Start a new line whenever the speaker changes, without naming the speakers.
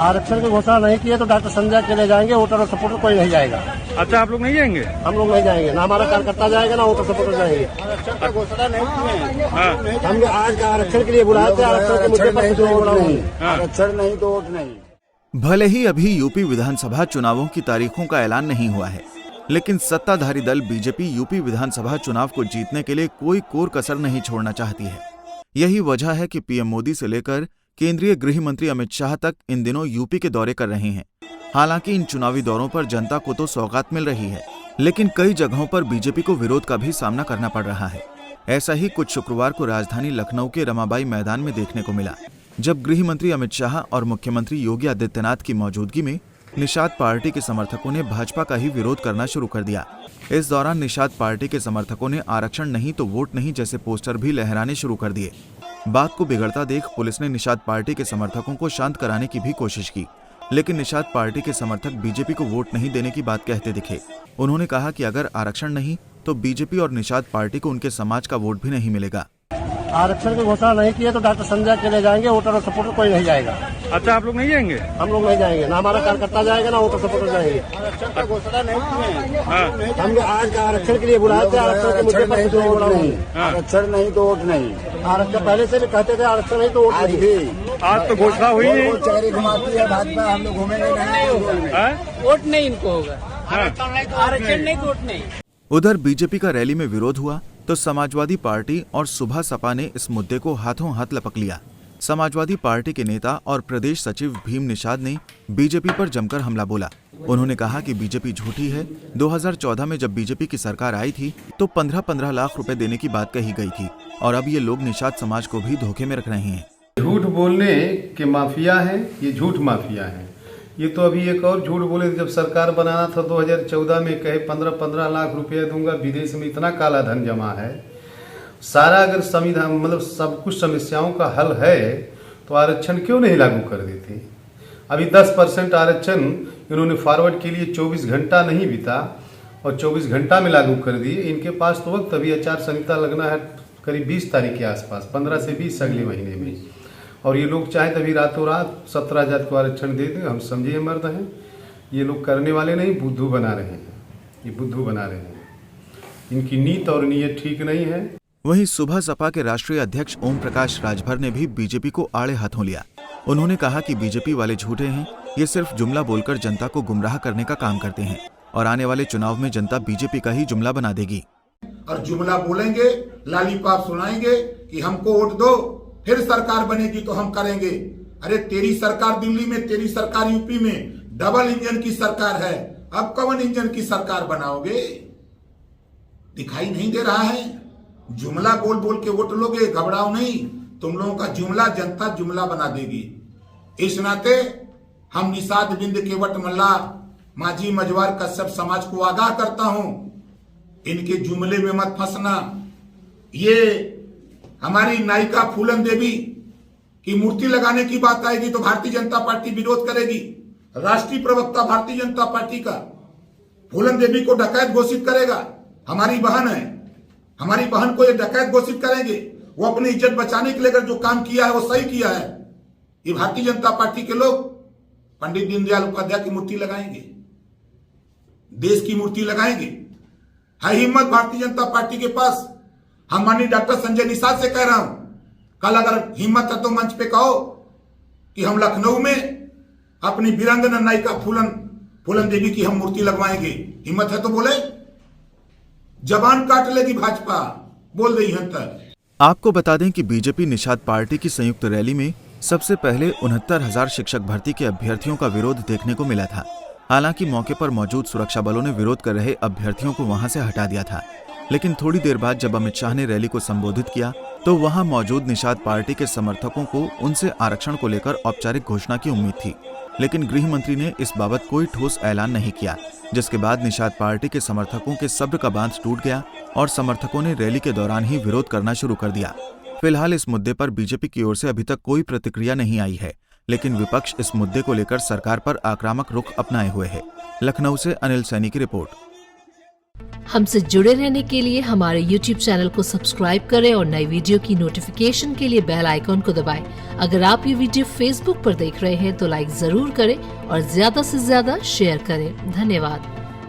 आरक्षण की घोषणा नहीं की है तो डॉक्टर संजय के ले जाएंगे, वोटर और सपोर्टर कोई नहीं जाएगा।
अच्छा, आप लोग नहीं जाएंगे?
हम लोग नहीं जाएंगे, ना हमारा कार्यकर्ता जाएगा ना वोटर सपोर्टर जाएंगे। आरक्षण का घोषणा नहीं किए हैं। हम आज का आरक्षण के लिए बुलाए थे, आरक्षण के मुद्दे पर आरक्षण नहीं तो वोट नहीं।
भले ही अभी यूपी विधानसभा चुनावों की तारीखों का ऐलान नहीं हुआ है, लेकिन सत्ताधारी दल बीजेपी यूपी विधानसभा चुनाव को जीतने के लिए कोई कोर कसर नहीं छोड़ना चाहती है। यही वजह है कि पीएम मोदी से लेकर केंद्रीय गृह मंत्री अमित शाह तक इन दिनों यूपी के दौरे कर रहे हैं। हालांकि इन चुनावी दौरों पर जनता को तो सौगात मिल रही है, लेकिन कई जगहों पर बीजेपी को विरोध का भी सामना करना पड़ रहा है। ऐसा ही कुछ शुक्रवार को राजधानी लखनऊ के रमाबाई मैदान में देखने को मिला, जब गृह मंत्री अमित शाह और मुख्यमंत्री योगी आदित्यनाथ की मौजूदगी में निषाद पार्टी के समर्थकों ने भाजपा का ही विरोध करना शुरू कर दिया। इस दौरान निषाद पार्टी के समर्थकों ने आरक्षण नहीं तो वोट नहीं जैसे पोस्टर भी लहराने शुरू कर दिए। बात को बिगड़ता देख पुलिस ने निषाद पार्टी के समर्थकों को शांत कराने की भी कोशिश की, लेकिन निषाद पार्टी के समर्थक बीजेपी को वोट नहीं देने की बात कहते दिखे। उन्होंने कहा कि अगर आरक्षण नहीं तो बीजेपी और निषाद पार्टी को उनके समाज का वोट भी नहीं मिलेगा।
आरक्षण की घोषणा नहीं की है तो डॉक्टर संजय के ले जाएंगे, वोटर और सपोर्टर कोई नहीं जाएगा।
अच्छा, आप लोग नहीं जाएंगे?
हम लोग नहीं जाएंगे, ना हमारा कार्यकर्ता जाएगा ना वोटर सपोर्टर जाएंगे। आरक्षण का घोषणा नहीं किए हैं। हम आज का आरक्षण के लिए बुलाए थे, आरक्षण के मुद्दे पर आरक्षण नहीं तो वोट नहीं। आरक्षण पहले से भी कहते थे, आरक्षण नहीं तो वोट नहीं।
आज तो घोषणा हुई नहीं।
चेहरे घुमाती है भाजपा, हम लोग घूमेंगे नहीं होगा, वोट नहीं इनको होगा। आरक्षण नहीं तो वोट नहीं।
उधर बीजेपी का रैली में विरोध हुआ तो समाजवादी पार्टी और सुबह सपा ने इस मुद्दे को हाथों हाथ लपक लिया। समाजवादी पार्टी के नेता और प्रदेश सचिव भीम निषाद ने बीजेपी पर जमकर हमला बोला। उन्होंने कहा कि बीजेपी झूठी है। 2014 में जब बीजेपी की सरकार आई थी तो 15-15 लाख रुपए देने की बात कही गई थी, और अब ये लोग निषाद समाज को भी धोखे में रख रहे हैं।
झूठ बोलने के माफिया हैं, ये झूठ माफिया हैं। ये तो अभी एक और झूठ बोले, जब सरकार बनाना था 2014 में कहे 15-15 लाख रुपया दूंगा, विदेश में इतना काला धन जमा है सारा। अगर संविधान मतलब सब कुछ समस्याओं का हल है तो आरक्षण क्यों नहीं लागू कर देते? अभी 10% आरक्षण इन्होंने फॉरवर्ड के लिए 24 घंटा नहीं बीता और 24 घंटा में लागू कर दिए। इनके पास तो वक्त अभी आचार संहिता लगना है करीब 20 तारीख के आसपास, 15 से 20 अगले महीने में, और ये लोग चाहे तभी रातों रात 17 जात को आरक्षण दे दें। हम समझिए मर्द हैं, ये लोग करने वाले नहीं, बुद्धू बना रहे हैं। ये बुद्धू बना रहे हैं, इनकी नीत और नीयत ठीक नहीं है।
वहीं सुबह सपा के राष्ट्रीय अध्यक्ष ओम प्रकाश राजभर ने भी बीजेपी को आड़े हाथों लिया। उन्होंने कहा कि बीजेपी वाले झूठे हैं, ये सिर्फ जुमला बोलकर जनता को गुमराह करने का काम करते हैं, और आने वाले चुनाव में जनता बीजेपी का ही जुमला बना देगी।
और जुमला बोलेंगे, लालीपाप सुनाएंगे कि हमको वोट दो, फिर सरकार बनेगी तो हम करेंगे। अरे तेरी सरकार दिल्ली में, तेरी सरकार यूपी में डबल इंजन की सरकार है, अब कौन इंजन की सरकार बनाओगे? दिखाई नहीं दे रहा है? जुमला बोल बोल के वोट लोगे, घबराओ नहीं, तुम लोगों का जुमला जनता जुमला बना देगी। इस नाते हम निषाद बिंद केवट मल्लार माझी मजवार कश्यप समाज को आगाह करता हूं, इनके जुमले में मत फंसना। ये हमारी नायिका फूलन देवी की मूर्ति लगाने की बात आएगी तो भारतीय जनता पार्टी विरोध करेगी। राष्ट्रीय प्रवक्ता भारतीय जनता पार्टी का फूलन देवी को डकैत घोषित करेगा। हमारी बहन है, हमारी बहन को ये डकैत घोषित करेंगे। वो अपनी इज्जत बचाने के लिए अगर जो काम किया है वो सही किया है। ये भारतीय जनता पार्टी के लोग पंडित दीनदयाल उपाध्याय की मूर्ति लगाएंगे, देश की मूर्ति लगाएंगे। है हिम्मत भारतीय जनता पार्टी के पास। हम माननीय डॉक्टर संजय निषाद से कह रहा हूं, कल अगर हिम्मत है तो मंच पे कहो कि हम लखनऊ में अपनी वीरांगना नायिका फूलन देवी की हम मूर्ति लगवाएंगे। हिम्मत है तो बोले, जबान काट लेगी भाजपा, बोल रही है तक।
आपको बता दें कि बीजेपी निषाद पार्टी की संयुक्त रैली में सबसे पहले 69,000 शिक्षक भर्ती के अभ्यर्थियों का विरोध देखने को मिला था। हालांकि मौके पर मौजूद सुरक्षा बलों ने विरोध कर रहे अभ्यर्थियों को वहां से हटा दिया था, लेकिन थोड़ी देर बाद जब अमित शाह ने रैली को संबोधित किया तो वहां मौजूद निषाद पार्टी के समर्थकों को उनसे आरक्षण को लेकर औपचारिक घोषणा की उम्मीद थी, लेकिन गृह मंत्री ने इस बाबत कोई ठोस ऐलान नहीं किया, जिसके बाद निषाद पार्टी के समर्थकों के सब्र का बांध टूट गया और समर्थकों ने रैली के दौरान ही विरोध करना शुरू कर दिया। फिलहाल इस मुद्दे पर बीजेपी की ओर से अभी तक कोई प्रतिक्रिया नहीं आई है, लेकिन विपक्ष इस मुद्दे को लेकर सरकार पर आक्रामक रुख अपनाए हुए है। लखनऊ से अनिल सैनी की रिपोर्ट।
हमसे जुड़े रहने के लिए हमारे YouTube चैनल को सब्सक्राइब करें और नई वीडियो की नोटिफिकेशन के लिए बेल आइकॉन को दबाएं। अगर आप ये वीडियो Facebook पर देख रहे हैं तो लाइक जरूर करें और ज्यादा से ज्यादा शेयर करें। धन्यवाद।